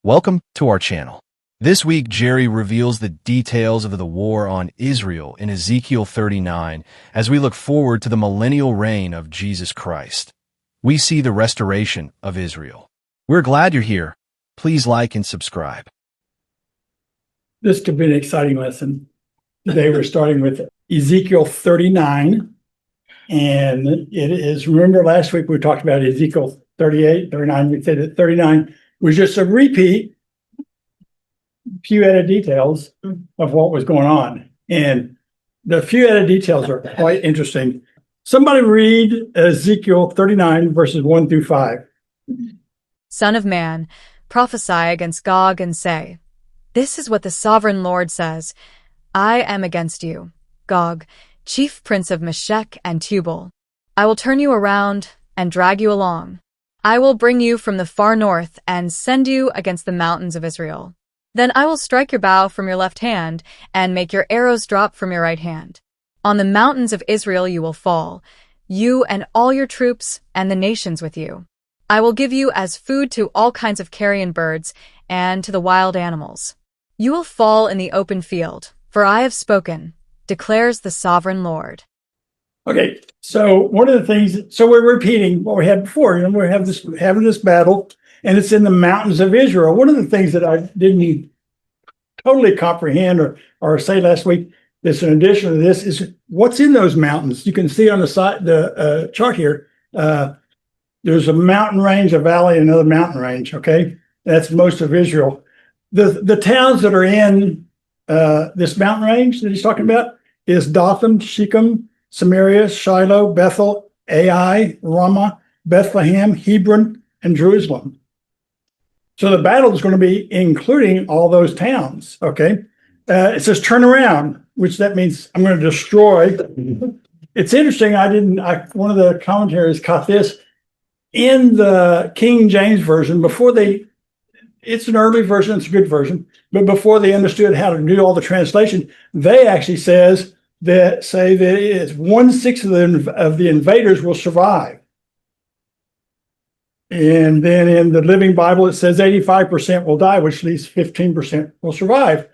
Welcome to our channel. This week, Jerry reveals the details of the war on Israel in Ezekiel 39 as we look forward to the millennial reign of Jesus Christ. We see the restoration of Israel. We're glad you're here. Please like and subscribe. This could be an exciting lesson. Today we're starting with Ezekiel 39. And it is, remember last week we talked about Ezekiel 38, 39. We said that 39 was just a repeat, few added details of what was going on. And the few added details are quite interesting. Somebody read Ezekiel 39, verses 1 through 5. Son of man, prophesy against Gog and say, "This is what the sovereign Lord says. I am against you, Gog, chief prince of Meshech and Tubal. I will turn you around and drag you along. I will bring you from the far north and send you against the mountains of Israel. Then I will strike your bow from your left hand and make your arrows drop from your right hand. On the mountains of Israel you will fall, you and all your troops and the nations with you. I will give you as food to all kinds of carrion birds and to the wild animals. You will fall in the open field, for I have spoken, declares the sovereign Lord." Okay, so one of the things, so we're repeating what we had before. You know, we have this having this battle, and it's in the mountains of Israel. One of the things that I didn't totally comprehend or say last week, that's in addition to this, is what's in those mountains. You can see on the side, the chart here, there's a mountain range, a valley, another mountain range. Okay, that's most of Israel. The towns that are in this mountain range that he's talking about is Dothan, Shechem, Samaria, Shiloh, Bethel, Ai, Ramah, Bethlehem, Hebron, and Jerusalem. So the battle is going to be including all those towns. Okay, it says turn around, which that means I'm going to destroy. It's interesting. One of the commentaries caught this in the King James version before they. It's an early version. It's a good version, but before they understood how to do all the translation, they actually say that it's 1/6 of the invaders will survive. And then in the Living Bible, it says 85% will die, which leaves 15% will survive.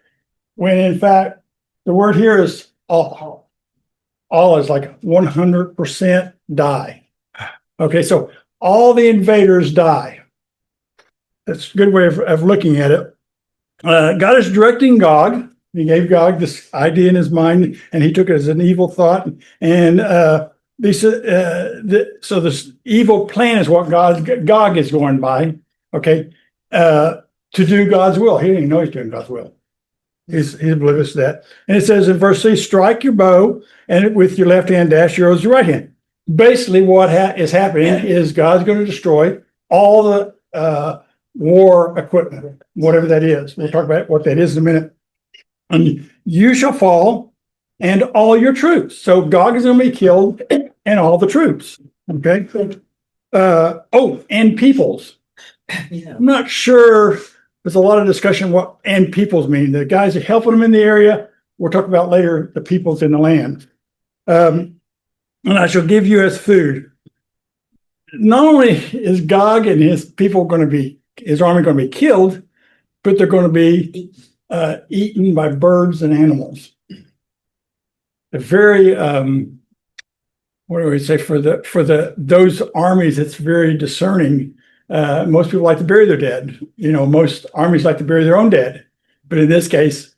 When in fact, the word here is all. All is like 100% die. Okay, so all the invaders die. That's a good way of looking at it. God is directing Gog. He gave Gog this idea in his mind, and he took it as an evil thought. And so this evil plan is what Gog is going by, okay, to do God's will. He didn't know he's doing God's will. He's oblivious to that. And it says in verse 3, strike your bow, and with your left hand dash your arrows with your right hand. Basically, what is happening is God's going to destroy all the war equipment, whatever that is. We'll talk about what that is in a minute. And you shall fall, and all your troops. So Gog is going to be killed, and all the troops. Okay. And peoples. Yeah. I'm not sure. There's a lot of discussion what "and peoples" mean. The guys are helping them in the area. We'll talk about later the peoples in the land. And I shall give you as food. Not only is Gog and his people his army going to be killed, but they're going to be eaten by birds and animals. A very what do we say for those armies? It's very discerning. Most people like to bury their dead. You know, most armies like to bury their own dead, but in this case,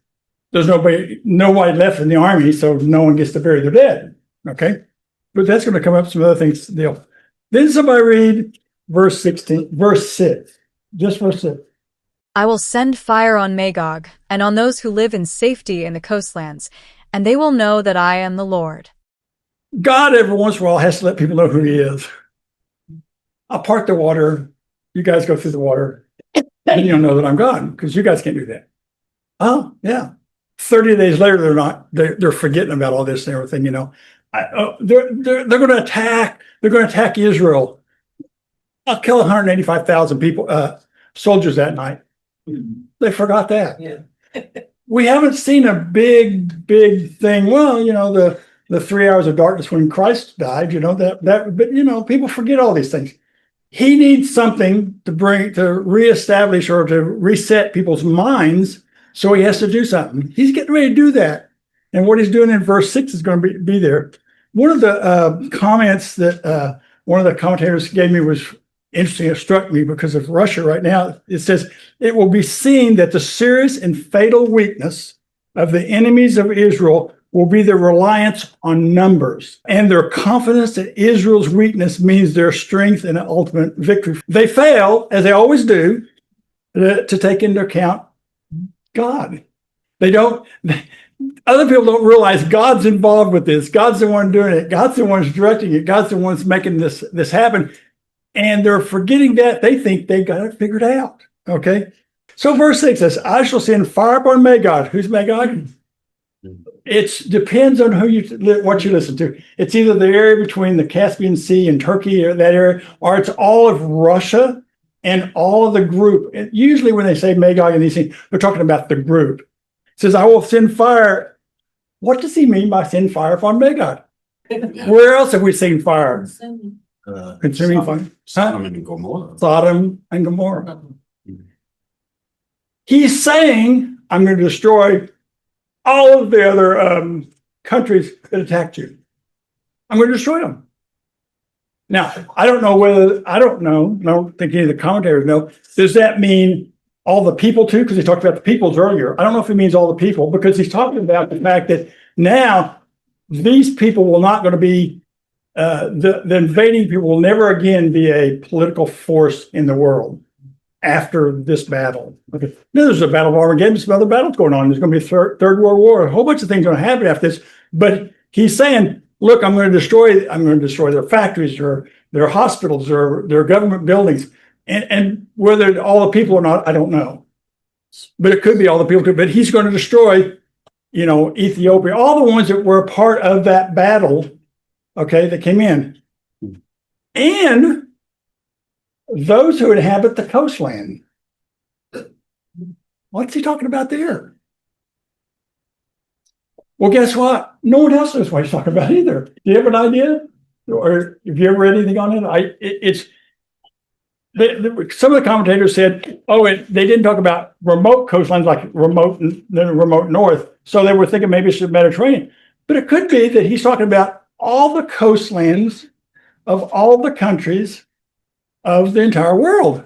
there's nobody left in the army, so no one gets to bury their dead. Okay, but that's going to come up some other things. Then somebody read verse 16, verse 6. Just verse 6. I will send fire on Magog and on those who live in safety in the coastlands, and they will know that I am the Lord. God every once in a while has to let people know who he is. I'll part the water. You guys go through the water. And you'll know that I'm God, because you guys can't do that. Oh, yeah. 30 days later, they're forgetting about all this and everything, you know. They're going to attack. They're going to attack Israel. I'll kill 185,000 people, soldiers that night. They forgot that. Yeah. We haven't seen a big thing. Well, you know, the 3 hours of darkness when Christ died, you know, but you know, people forget all these things. he needs something to reestablish or to reset people's minds. So he has to do something. He's getting ready to do that. And what he's doing in verse 6 is going to be there. One of the comments that one of the commentators gave me was interesting. It struck me because of Russia right now. It says, it will be seen that the serious and fatal weakness of the enemies of Israel will be their reliance on numbers, and their confidence that Israel's weakness means their strength and ultimate victory. They fail, as they always do, to take into account God. Other people don't realize God's involved with this. God's the one doing it. God's the one who's directing it. God's the one who's making this happen. And they're forgetting that. They think they got it figured out. Okay. So verse 6 says, I shall send fire upon Magog. Who's Magog? It depends on what you listen to. It's either the area between the Caspian Sea and Turkey, or that area, or it's all of Russia and all of the group. And usually when they say Magog and these things, they're talking about the group. It says, I will send fire. What does he mean by send fire upon Magog? Where else have we seen fire? Consuming fire. Sodom and Gomorrah. Sodom and Gomorrah. He's saying, I'm going to destroy all of the other countries that attacked you. I'm going to destroy them. Now, I don't know. I don't think any of the commentators know. Does that mean all the people too? Because he talked about the peoples earlier. I don't know if he means all the people, because he's talking about the fact that now these people will not going to be, the invading people will never again be a political force in the world after this battle. Okay. Now, there's a battle of Armageddon, some other battles going on. There's going to be a third World War, a whole bunch of things going to happen after this. But he's saying, look, I'm going to destroy their factories, their hospitals, their government buildings. And whether all the people or not, I don't know. But it could be all the people too. But he's going to destroy, Ethiopia, all the ones that were a part of that battle, okay, that came in. And those who inhabit the coastland. What's he talking about there? Well, guess what? No one else knows what he's talking about either. Do you have an idea? Or have you ever read anything on it? Some of the commentators said, they didn't talk about remote coastlines like remote north. So they were thinking maybe it's the Mediterranean. But it could be that he's talking about all the coastlands of all the countries of the entire world.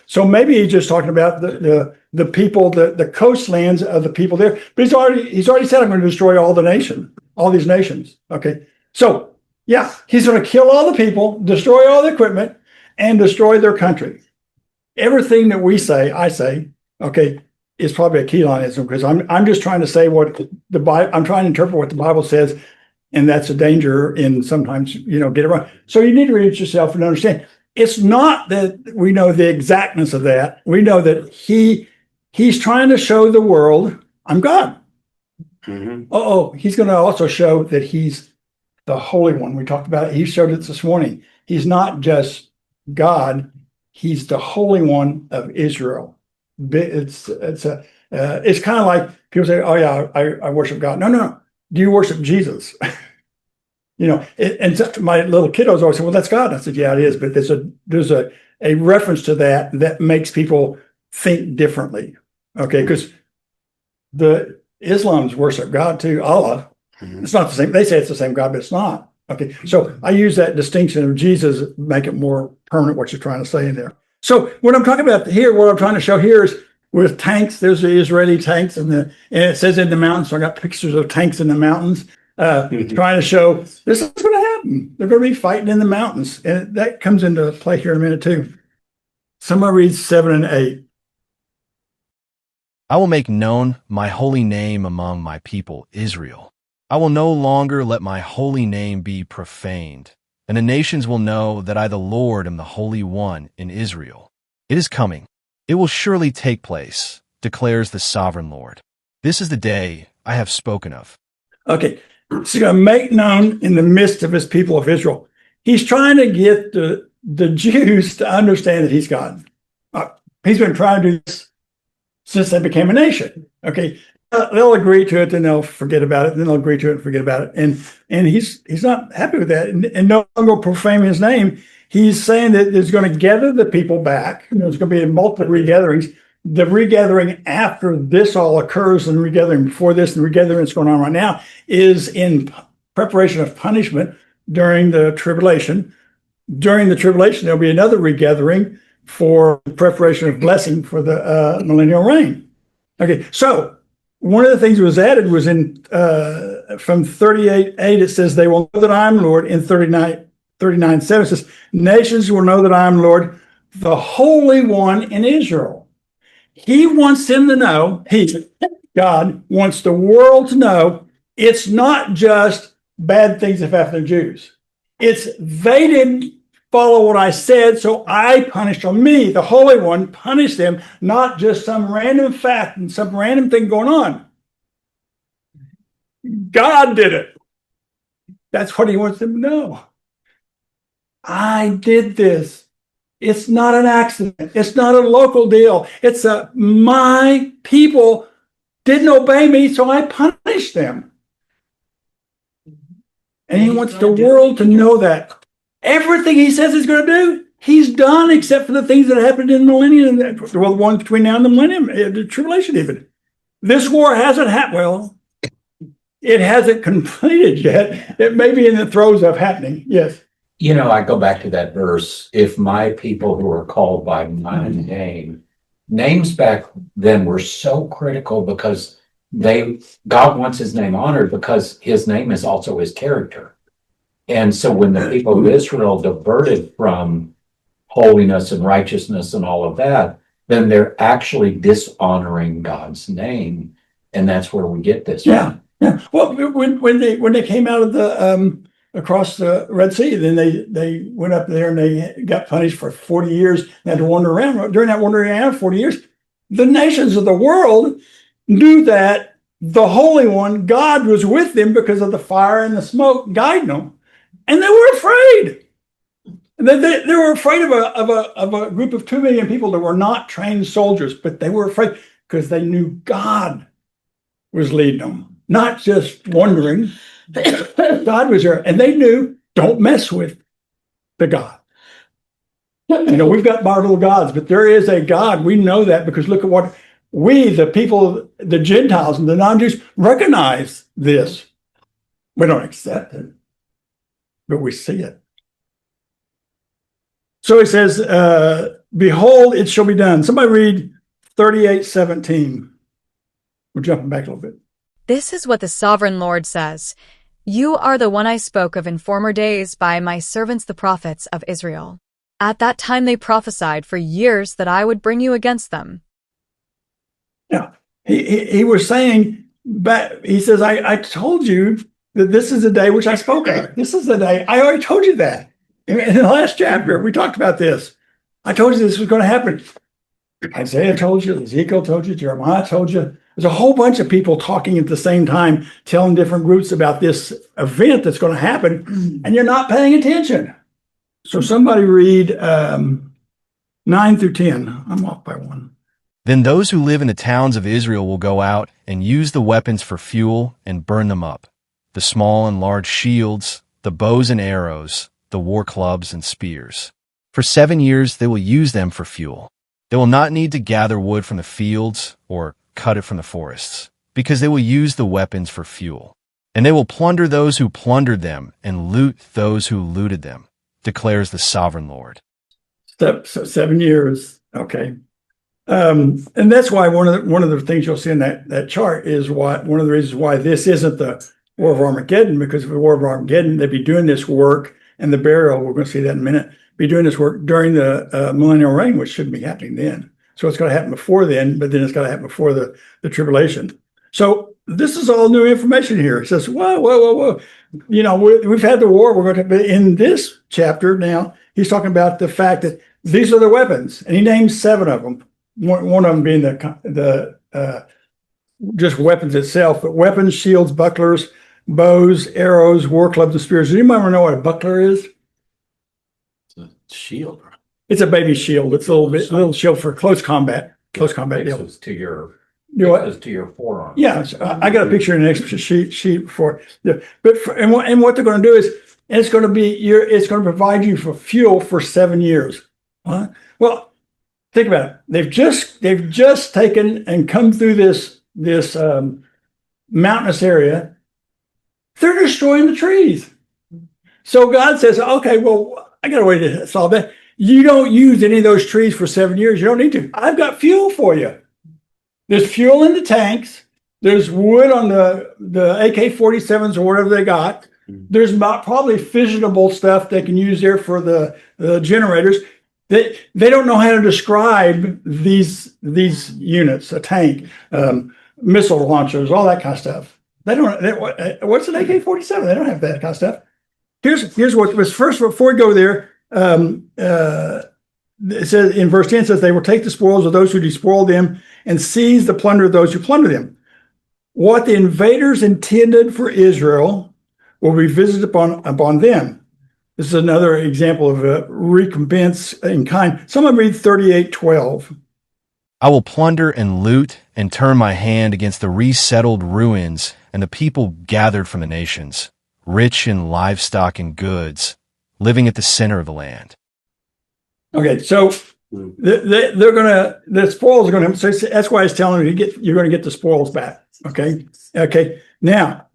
So maybe he's just talking about the people, the coastlands of the people there. But he's already said, I'm going to destroy all these nations. Okay. So yeah, he's going to kill all the people, destroy all the equipment, and destroy their country. Everything that I say, okay, is probably a Keelonism, because I'm just trying to say what the Bible, I'm trying to interpret what the Bible says, and that's a danger in sometimes, get it wrong. So you need to read it yourself and understand. It's not that we know the exactness of that. We know that he's trying to show the world, I'm God. Mm-hmm. He's going to also show that he's the Holy One. We talked about it. He showed it this morning. He's not just God. He's the Holy One of Israel. It's kind of like people say, "Oh yeah, I worship God." No. Do you worship Jesus? And so my little kiddos always say, "Well, that's God." And I said, "Yeah, it is." But there's a reference to that makes people think differently. Okay, because the Islams worship God too, Allah. Mm-hmm. It's not the same. They say it's the same God, but it's not. Okay, so I use that distinction of Jesus, make it more permanent what you're trying to say in there. So what I'm talking about here, what I'm trying to show here is with tanks. There's the Israeli tanks, and it says in the mountains. So I got pictures of tanks in the mountains, trying to show this is going to happen. They're going to be fighting in the mountains, and that comes into play here in a minute too. Someone reads 7 and 8. I will make known my holy name among my people, Israel. I will no longer let my holy name be profaned, and the nations will know that I, the Lord, am the Holy One in Israel. It is coming. It will surely take place, declares the sovereign Lord. This is the day I have spoken of. Okay, so he's going to make known in the midst of his people of Israel. He's trying to get the Jews to understand that he's God. He's been trying to do this since they became a nation. Okay, they'll agree to it, then they'll forget about it, then they'll agree to it and forget about it. And he's not happy with that, and no longer profane his name. he's saying that there's going to gather the people back. There's going to be multiple regatherings. The regathering after this all occurs and regathering before this and regathering that's going on right now is in preparation of punishment during the tribulation. During the tribulation, there'll be another regathering for preparation of blessing for the millennial reign. Okay, so one of the things that was added was in from 38:8, it says, they will know that I am Lord. In 39:7, it says, nations will know that I am Lord, the Holy One in Israel. He wants them to know, God wants the world to know, it's not just bad things that happen to Jews. It's they didn't follow what I said, so I punished them. Me, the Holy One, punished them, not just some random fact and some random thing going on. God did it. That's what he wants them to know. I did this. It's not an accident. It's not a local deal. It's my people didn't obey me, so I punished them. And he wants the world to know that. Everything he says he's going to do, he's done, except for the things that happened in the millennium, well, the one between now and the millennium, the tribulation even. This war hasn't happened. Well, it hasn't completed yet. It may be in the throes of happening. Yes. I go back to that verse, if my people who are called by my name, names back then were so critical because God wants his name honored because his name is also his character. And so when the people of Israel diverted from holiness and righteousness and all of that, then they're actually dishonoring God's name. And that's where we get this. Yeah. Yeah. Well, when they came out of the across the Red Sea, then they went up there and they got punished for 40 years and had to wander around. During that wandering around 40 years, the nations of the world knew that the Holy One, God, was with them because of the fire and the smoke guiding them. And they were afraid. They were afraid of a group of 2 million people that were not trained soldiers, but they were afraid because they knew God was leading them, not just wandering. God was there, and they knew, don't mess with the God. We've got our little gods, but there is a God. We know that because look at what we, the people, the Gentiles and the non-Jews, recognize this. We don't accept it, but we see it. So he says, behold, it shall be done. Somebody read 38:17. We're jumping back a little bit. This is what the sovereign Lord says. You are the one I spoke of in former days by my servants the prophets of Israel. At that time they prophesied for years that I would bring you against them. Yeah, he was saying, but he says, I told you that this is the day which I spoke of. This is the day. I already told you that. In the last chapter, we talked about this. I told you this was going to happen. Isaiah told you, Ezekiel told you, Jeremiah told you. There's a whole bunch of people talking at the same time, telling different groups about this event that's going to happen, and you're not paying attention. So somebody read 9 through 10. I'm off by one. Then those who live in the towns of Israel will go out and use the weapons for fuel and burn them up, the small and large shields, the bows and arrows, the war clubs and spears. For 7 years they will use them for fuel. They will not need to gather wood from the fields or cut it from the forests, because they will use the weapons for fuel. And they will plunder those who plundered them and loot those who looted them, declares the sovereign Lord. So 7 years, okay. And that's why one of the things you'll see in that chart is one of the reasons why this isn't the War of Armageddon, because if the War of Armageddon, they'd be doing this work and the burial, we're going to see that in a minute, be doing this work during the millennial reign, which shouldn't be happening then. So it's going to happen before then, but then it's going to happen before the tribulation. So this is all new information here. It says, whoa. We've had the war. We're going to be in this chapter now. He's talking about the fact that these are the weapons, and he names 7 of them. One of them being the just weapons itself, but weapons, shields, bucklers, bows, arrows, war clubs, and spears. Does anybody know what a buckler is? It's a shield. It's a baby shield. It's a little shield for close combat. Close combat deal. To your You know what? Goes to your forearm. Yeah, I got a picture in an extra sheet for, but and what they're going to do is it's going to provide you for fuel for 7 years. Huh? Well, think about it. They've just taken and come through this mountainous area. They're destroying the trees. So God says, okay, well, I got a way to solve that. You don't use any of those trees for 7 years. You don't need to. I've got fuel for you. There's fuel in the tanks. There's wood on the AK-47s or whatever they got. There's probably fissionable stuff they can use there for the generators. They don't know how to describe these units, a tank, missile launchers, all that kind of stuff. What's an AK-47? They don't have that kind of stuff. Here's what was first before we go there. It says in verse 10, it says, they will take the spoils of those who despoil them and seize the plunder of those who plunder them. What the invaders intended for Israel will be visited upon them. This is another example of a recompense in kind. Someone read 38:12. I will plunder and loot and turn my hand against the resettled ruins and the people gathered from the nations, rich in livestock and goods, living at the center of the land. Okay, so the spoils are gonna. So that's why it's telling you you're going to get the spoils back. Okay. Now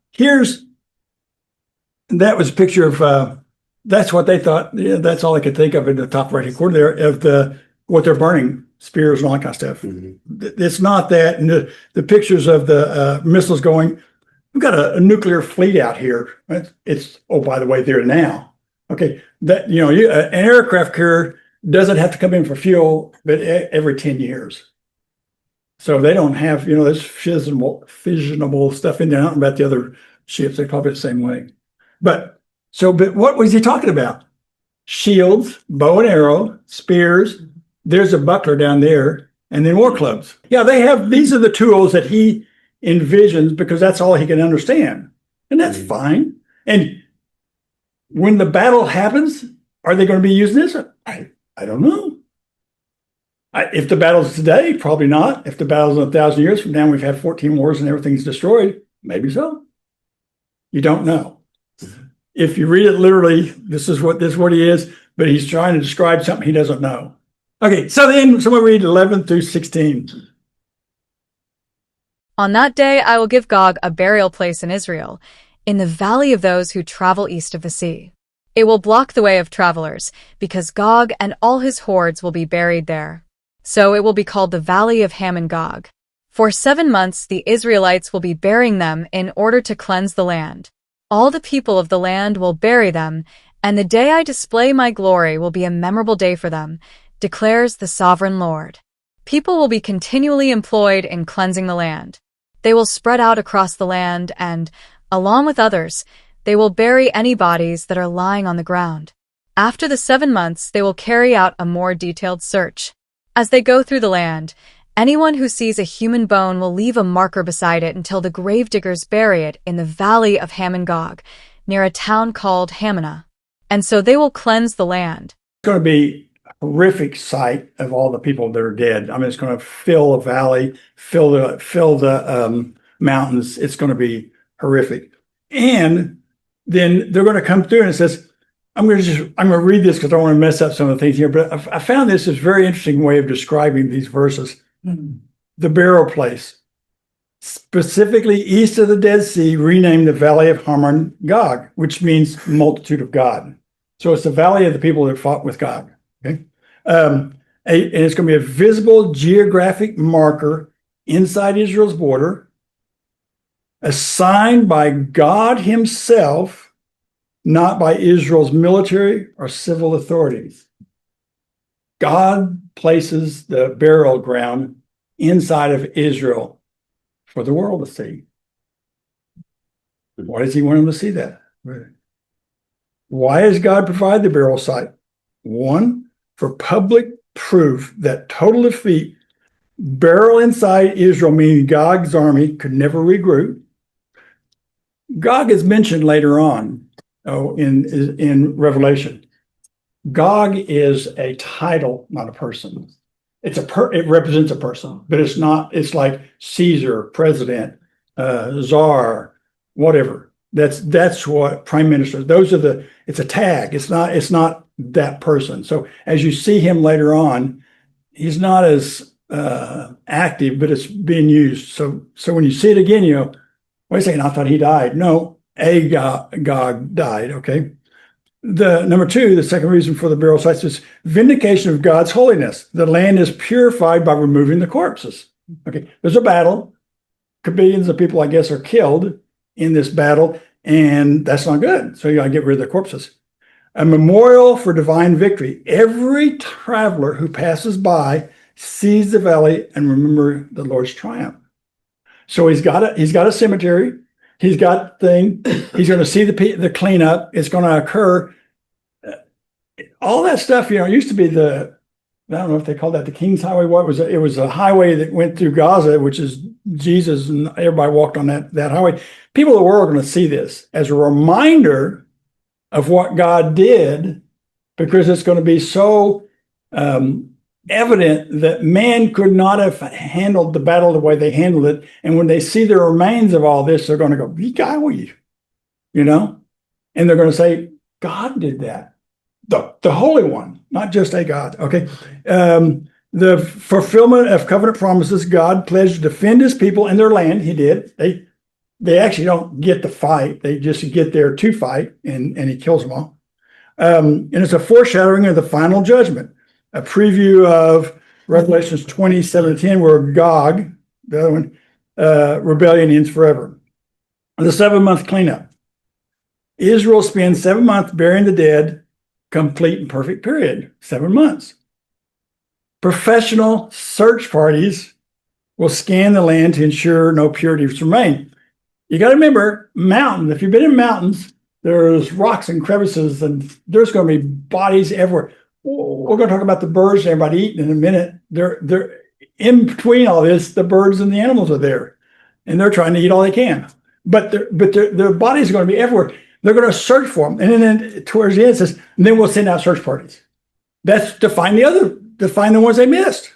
that was a picture of. That's what they thought. Yeah, that's all I could think of in the top right hand corner there of what they're burning, spears and all that kind of stuff. Mm-hmm. It's not that. And the pictures of the missiles going. We've got a nuclear fleet out here. It's by the way, there now. Okay, that an aircraft carrier doesn't have to come in for fuel, but every 10 years. So they don't have, there's fissionable stuff in there. I don't know about the other ships. They're probably the same way. But what was he talking about? Shields, bow and arrow, spears. There's a buckler down there, and then war clubs. Yeah, these are the tools that he envisions because that's all he can understand. And that's fine. And when the battle happens, are they going to be using this? I don't know. If the battle's today, probably not. If the battle's in 1,000 years from now, we've had 14 wars and everything's destroyed, maybe so. You don't know. If you read it literally, this is what he is, but he's trying to describe something he doesn't know. Okay, so then someone read 11 through 16. On that day I will give Gog a burial place in Israel, in the valley of those who travel east of the sea. It will block the way of travelers, because Gog and all his hordes will be buried there. So it will be called the Valley of Ham and Gog. For 7 months the Israelites will be burying them in order to cleanse the land. All the people of the land will bury them, and the day I display my glory will be a memorable day for them, declares the sovereign Lord. People will be continually employed in cleansing the land. They will spread out across the land and, along with others, they will bury any bodies that are lying on the ground. After the 7 months, they will carry out a more detailed search. As they go through the land, anyone who sees a human bone will leave a marker beside it until the gravediggers bury it in the valley of Ham and Gog, near a town called Hamanah. And so they will cleanse the land. It's going to be a horrific sight of all the people that are dead. I mean, it's going to fill the valley, fill the mountains. It's going to be horrific. And then they're going to come through and it says, I'm going to read this because I don't want to mess up some of the things here, but I found this is a very interesting way of describing these verses. The burial place, specifically east of the Dead Sea, renamed the Valley of Ham Gog, which means multitude of God. So it's the valley of the people that fought with God. Okay, and it's going to be a visible geographic marker inside Israel's border, assigned by God himself, not by Israel's military or civil authorities. God places the burial ground inside of Israel for the world to see. Why does he want them to see that? Why does God provide the burial site? 1, for public proof that total defeat, burial inside Israel, meaning Gog's army could never regroup. Gog is mentioned later on in Revelation. Gog is a title, not a person. it represents a person, but it's not, it's like Caesar, president, czar, whatever. That's what prime minister, it's a tag. It's not that person. So as you see him later on, he's not as active, but it's being used. So when you see it again, wait a second, I thought he died. No, Agag died. Okay. The number two, the second reason for the burial sites is vindication of God's holiness. The land is purified by removing the corpses. Okay. There's a battle. Billions of people, I guess, are killed in this battle, and that's not good. So you got to get rid of the corpses. A memorial for divine victory. Every traveler who passes by sees the valley and remember the Lord's triumph. So he's got a cemetery. He's got thing. He's going to see the cleanup. It's going to occur. All that stuff, it used to be I don't know if they called that the King's Highway. What was it? It was a highway that went through Gaza, which is Jesus, and everybody walked on that highway. People of the world are going to see this as a reminder of what God did, because it's going to be so evident that man could not have handled the battle the way they handled it. And when they see the remains of all this, they're going to go, "Yikes," and they're going to say, God did that. The Holy One, not just a God. Okay. The fulfillment of covenant promises, God pledged to defend his people and their land. He did. They actually don't get to fight. They just get there to fight, and he kills them all. And it's a foreshadowing of the final judgment, a preview of Revelations 20:7-10, where Gog, the other one, rebellion ends forever. The 7-month cleanup. Israel spends 7 months burying the dead, complete and perfect period, 7 months. Professional search parties will scan the land to ensure no purities remain. You got to remember, mountains. If you've been in mountains, there's rocks and crevices, and there's going to be bodies everywhere. We're going to talk about the birds and everybody eating in a minute. They're in between all this. The birds and the animals are there, and they're trying to eat all they can. But their bodies are going to be everywhere. They're going to search for them, and then towards the end it says, and then we'll send out search parties. That's to find the ones they missed.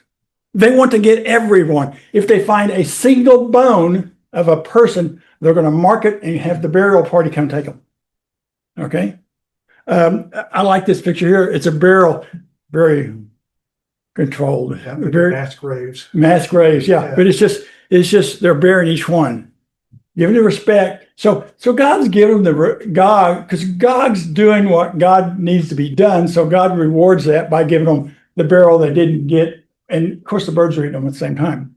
They want to get everyone. If they find a single bone of a person, they're going to mark it and have the burial party come take them. Okay. I like this picture here. It's a burial, very controlled. Yeah, mass graves. Mass graves, yeah. But it's just they're burying each one, giving the respect. So God's giving them because God's doing what God needs to be done. So God rewards that by giving them the burial they didn't get, and of course the birds are eating them at the same time.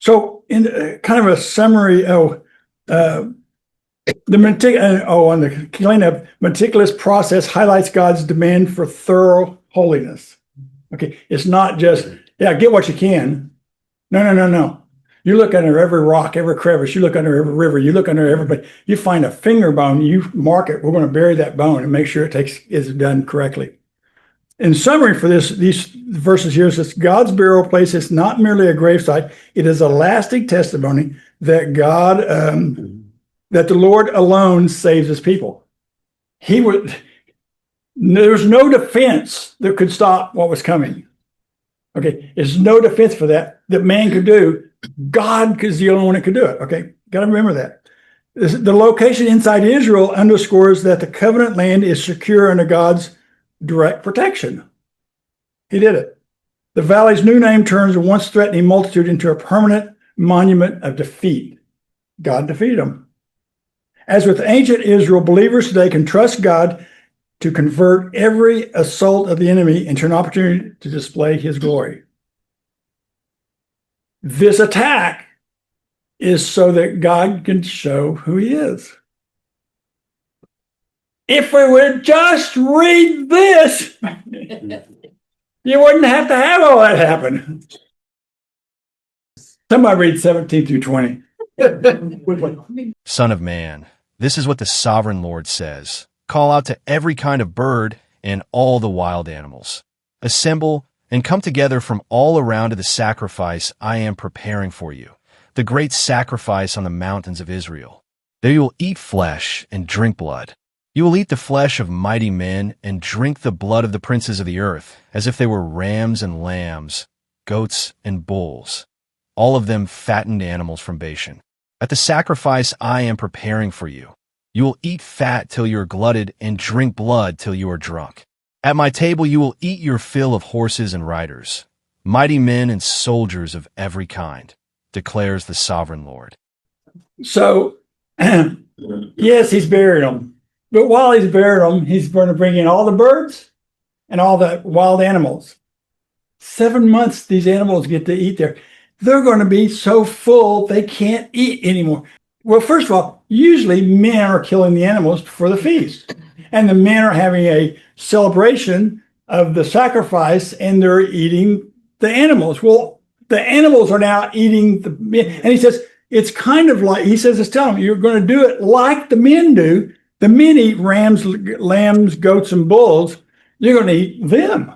So in kind of a summary, on the cleanup, meticulous process highlights God's demand for thorough holiness. Okay, it's not just, get what you can. No. You look under every rock, every crevice, you look under every river, you look under everybody, you find a finger bone, you mark it, we're going to bury that bone and make sure is done correctly. In summary for these verses here, it says God's burial place is not merely a gravesite, it is a lasting testimony that that the Lord alone saves his people. There's no defense that could stop what was coming. Okay, there's no defense for that man could do. God is the only one that could do it. Okay, got to remember that. The location inside Israel underscores that the covenant land is secure under God's direct protection. He did it. The valley's new name turns a once threatening multitude into a permanent monument of defeat. God defeated them. As with ancient Israel, believers today can trust God to convert every assault of the enemy into an opportunity to display his glory. This attack is so that God can show who he is. If we would just read this, you wouldn't have to have all that happen. Somebody read 17 through 20. Son of man, this is what the sovereign Lord says. Call out to every kind of bird and all the wild animals. Assemble and come together from all around to the sacrifice I am preparing for you, the great sacrifice on the mountains of Israel. There you will eat flesh and drink blood. You will eat the flesh of mighty men and drink the blood of the princes of the earth, as if they were rams and lambs, goats and bulls, all of them fattened animals from Bashan. At the sacrifice I am preparing for you, you will eat fat till you are glutted and drink blood till you are drunk. At my table you will eat your fill of horses and riders, mighty men and soldiers of every kind, declares the sovereign Lord. So, yes, he's buried them. But while he's buried them, he's going to bring in all the birds and all the wild animals. 7 months these animals get to eat there. They're going to be so full they can't eat anymore. Well, first of all, usually men are killing the animals for the feast. And the men are having a celebration of the sacrifice and they're eating the animals. Well, the animals are now eating the men. And he says, it's kind of like, he says, it's telling them, you're going to do it like the men do. The men eat rams, lambs, goats, and bulls. You're going to eat them.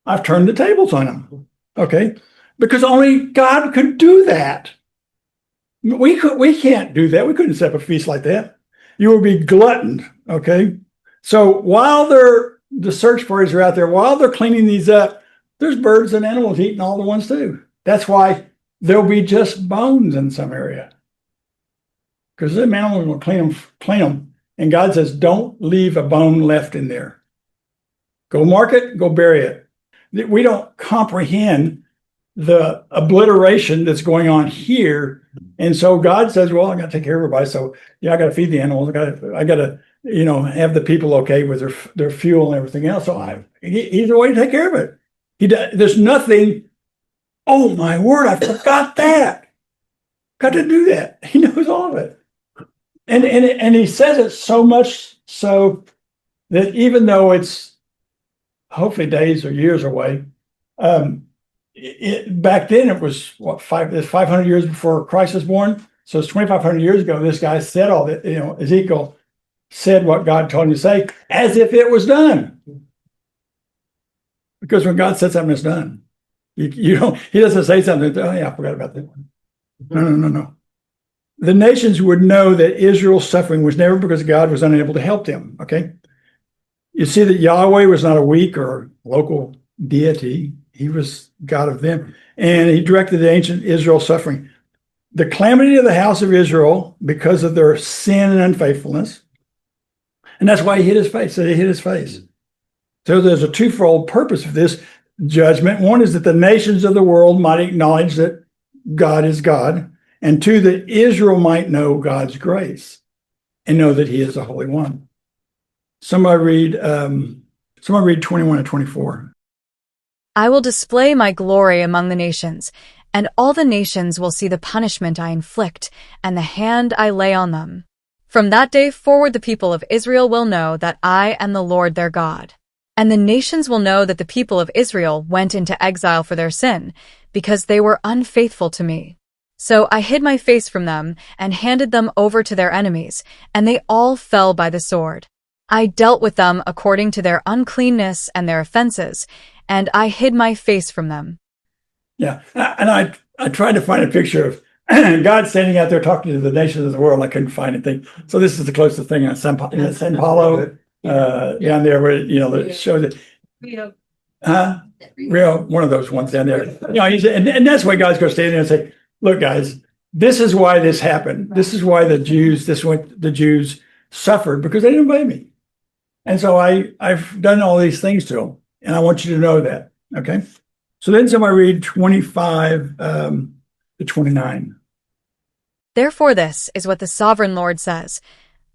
I've turned the tables on them. Okay? Because only God could do that. We can't do that. We couldn't set up a feast like that. You will be gluttoned. Okay? So while the search parties are out there, while they're cleaning these up, there's birds and animals eating all the ones too. That's why there'll be just bones in some area. Because the animals will clean them. And God says, don't leave a bone left in there. Go mark it, go bury it. We don't comprehend the obliteration that's going on here. And so God says, well, I got to take care of everybody. So yeah, I got to feed the animals. I got to, have the people okay with their fuel and everything else. So he's the way to take care of it. There's nothing, oh my word, I forgot that. Got to do that. He knows all of it. And he says it so much so that even though it's hopefully days or years away, back then it was 500 years before Christ was born. So it's 2,500 years ago. This guy said all that. Ezekiel said what God told him to say, as if it was done. Because when God said something, it's done. He doesn't say something. Oh yeah, I forgot about that one. No. The nations would know that Israel's suffering was never because God was unable to help them. Okay. You see that Yahweh was not a weak or local deity. He was God of them. And he directed the ancient Israel suffering. The calamity of the house of Israel because of their sin and unfaithfulness. And that's why he hid his face. So he hid his face. So there's a twofold purpose of this judgment. One is that the nations of the world might acknowledge that God is God. And two, that Israel might know God's grace and know that he is the Holy One. Somebody read 21 and 24. I will display my glory among the nations, and all the nations will see the punishment I inflict and the hand I lay on them. From that day forward the people of Israel will know that I am the Lord their God. And the nations will know that the people of Israel went into exile for their sin, because they were unfaithful to me. So I hid my face from them and handed them over to their enemies, and they all fell by the sword. I dealt with them according to their uncleanness and their offenses, and I hid my face from them. Yeah, and I tried to find a picture of God standing out there talking to the nations of the world. I couldn't find anything. So this is the closest thing on San Paulo, down there where, that shows it. Rio, one of those ones down there. And that's why God's going to stand there and say, look, guys, this is why this happened. This is why the Jews suffered, because they didn't obey me. And so I've done all these things to them, and I want you to know that. Okay. So then somebody read 25 to 29. Therefore this is what the sovereign Lord says.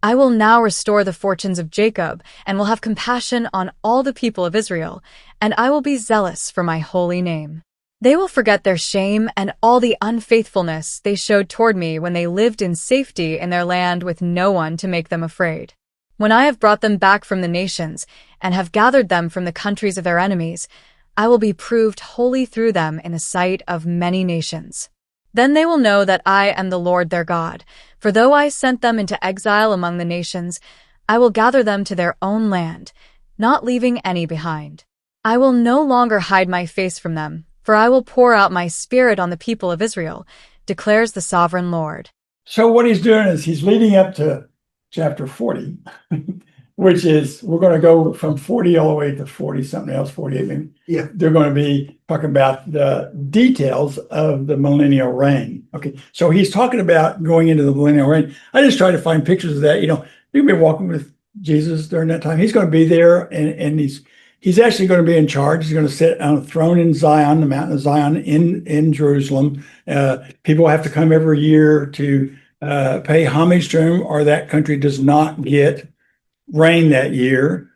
I will now restore the fortunes of Jacob, and will have compassion on all the people of Israel, and I will be zealous for my holy name. They will forget their shame and all the unfaithfulness they showed toward me when they lived in safety in their land with no one to make them afraid. When I have brought them back from the nations and have gathered them from the countries of their enemies, I will be proved holy through them in the sight of many nations. Then they will know that I am the Lord their God, for though I sent them into exile among the nations, I will gather them to their own land, not leaving any behind. I will no longer hide my face from them, for I will pour out my spirit on the people of Israel, declares the sovereign Lord. So what he's doing is he's leading up to chapter 40, which is, we're going to go from 40 all the way to 40 something else, 48 maybe. Yeah. They're going to be talking about the details of the millennial reign. Okay. So he's talking about going into the millennial reign. I just try to find pictures of that. You know, you can be walking with Jesus during that time. He's going to be there, and he's actually going to be in charge. He's going to sit on a throne in Zion, the mountain of Zion in Jerusalem. People have to come every year to pay homage to him, or that country does not get rain that year.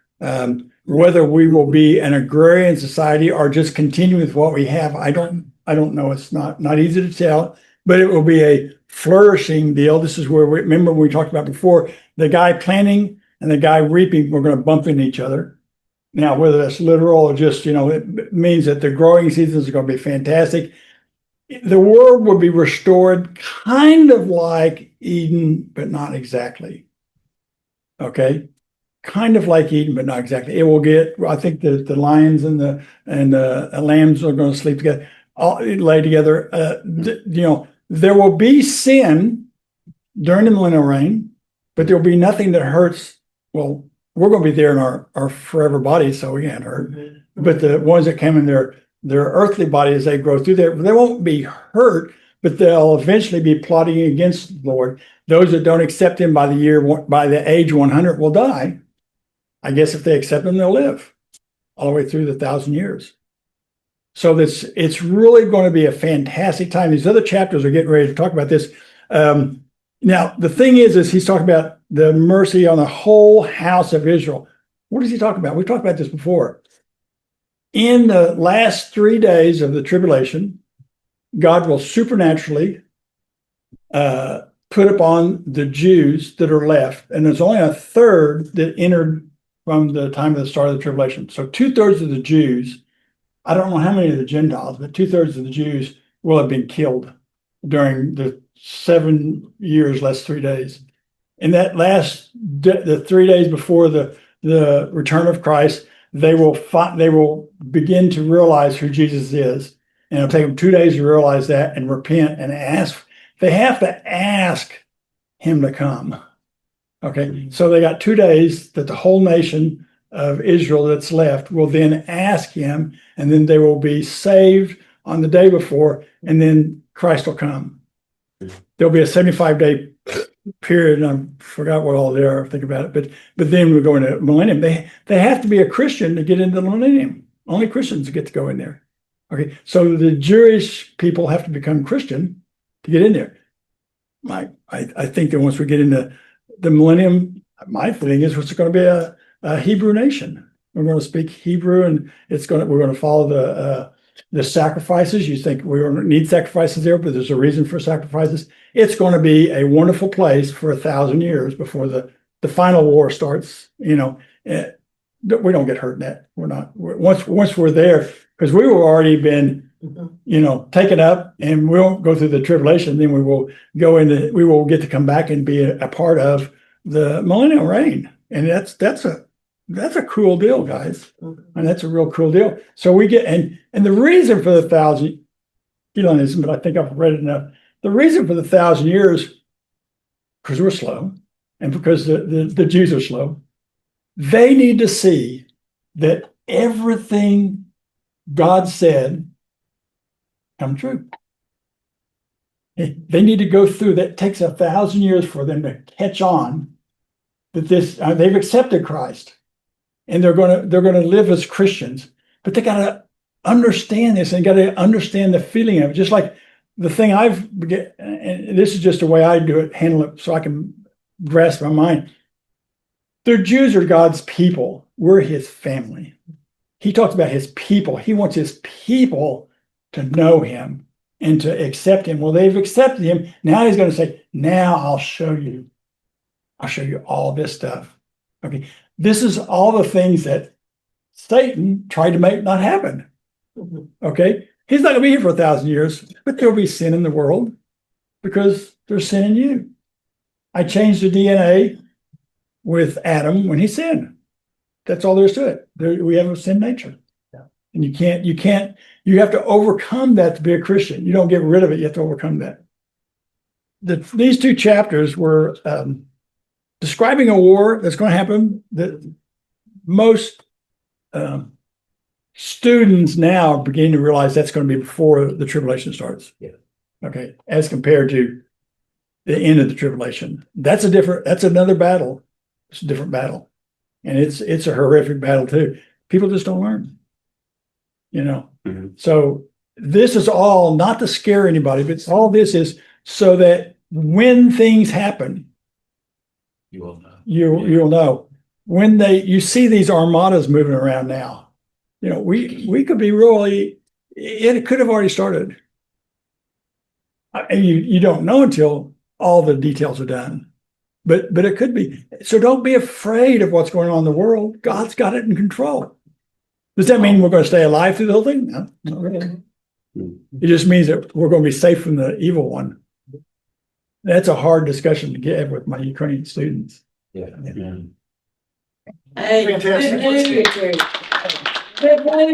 Whether we will be an agrarian society or just continue with what we have, I don't know. It's not easy to tell, but it will be a flourishing deal. This is where remember we talked about before, the guy planting and the guy reaping were going to bump into each other. Now, whether that's literal or just, it means that the growing seasons are going to be fantastic. The world will be restored kind of like Eden, but not exactly. Okay? Kind of like Eden, but not exactly. It will get, I think the lions and the lambs are going to sleep together, lay together. There will be sin during the millennial reign, but there will be nothing that hurts. Well, we're going to be there in our forever bodies, so we can't hurt. But the ones that come in their earthly body as they grow through there, they won't be hurt, but they'll eventually be plotting against the Lord. Those that don't accept him by the age 100 will die. I guess if they accept him, they'll live all the way through the 1,000 years. So it's really going to be a fantastic time. These other chapters are getting ready to talk about this. Now, the thing is he's talking about the mercy on the whole house of Israel. What does he talk about? We've talked about this before. In the last 3 days of the tribulation, God will supernaturally put upon the Jews that are left, and there's only a third that entered from the time of the start of the tribulation. So 2/3 of the Jews, I don't know how many of the Gentiles, but 2/3 of the Jews will have been killed during the 7 years less 3 days. In that the 3 days before the return of Christ, they will begin to realize who Jesus is. And it'll take them 2 days to realize that and repent and ask. They have to ask him to come. Okay, so they got 2 days that the whole nation of Israel that's left will then ask him, and then they will be saved on the day before, and then Christ will come. There'll be a 75-day period, and I forgot what all they are, think about it, but then we're going to millennium. They have to be a Christian to get into the millennium. Only Christians get to go in there. Okay, so the Jewish people have to become Christian to get in there. I think that once we get into the millennium, my thing is it's going to be a Hebrew nation. We're going to speak Hebrew, and we're going to follow the sacrifices. You think we don't need sacrifices there, but there's a reason for sacrifices. It's going to be a wonderful place for 1,000 years before the final war starts. We don't get hurt in that. We're not. Once we're there, because we will already been, taken up, and we won't go through the tribulation. Then we will get to come back and be a part of the millennial reign, and that's a cool deal, guys. And that's a real cool deal. So we get, and the reason for the 1,000, Elonism, but I think I've read it enough. The reason for the 1,000 years, because we're slow, and because the Jews are slow, they need to see that everything God said come true. They need to go through that. It takes 1,000 years for them to catch on that they've accepted Christ, and they're going to live as Christians, but they got to understand this and got to understand the feeling of it. Just like the thing and this is just the way I do it, handle it, so I can grasp my mind. The Jews are God's people. We're his family. He talks about his people. He wants his people to know him and to accept him. Well, they've accepted him. Now he's going to say, now I'll show you all this stuff. Okay. This is all the things that Satan tried to make not happen. Okay. He's not going to be here for 1,000 years, but there'll be sin in the world because there's sin in you. I changed the DNA with Adam when he sinned. That's all there is to it. We have a sin nature. Yeah. And you have to overcome that to be a Christian. You don't get rid of it. You have to overcome that. These 2 chapters were describing a war that's going to happen that most students now are beginning to realize that's going to be before the tribulation starts. Yeah. Okay. As compared to the end of the tribulation. That's another battle. It's a different battle. And it's a horrific battle too. People just don't learn, So this is all not to scare anybody, but all this is so that when things happen, You will know. you'll know. When you see these armadas moving around now, we could be really, it could have already started. And you don't know until all the details are done. But it could be. So don't be afraid of what's going on in the world. God's got it in control. Does that mean we're going to stay alive through the whole thing? No, not really. It just means that we're going to be safe from the evil one. That's a hard discussion to have with my Ukrainian students. Yeah. Hey, Fantastic. good news.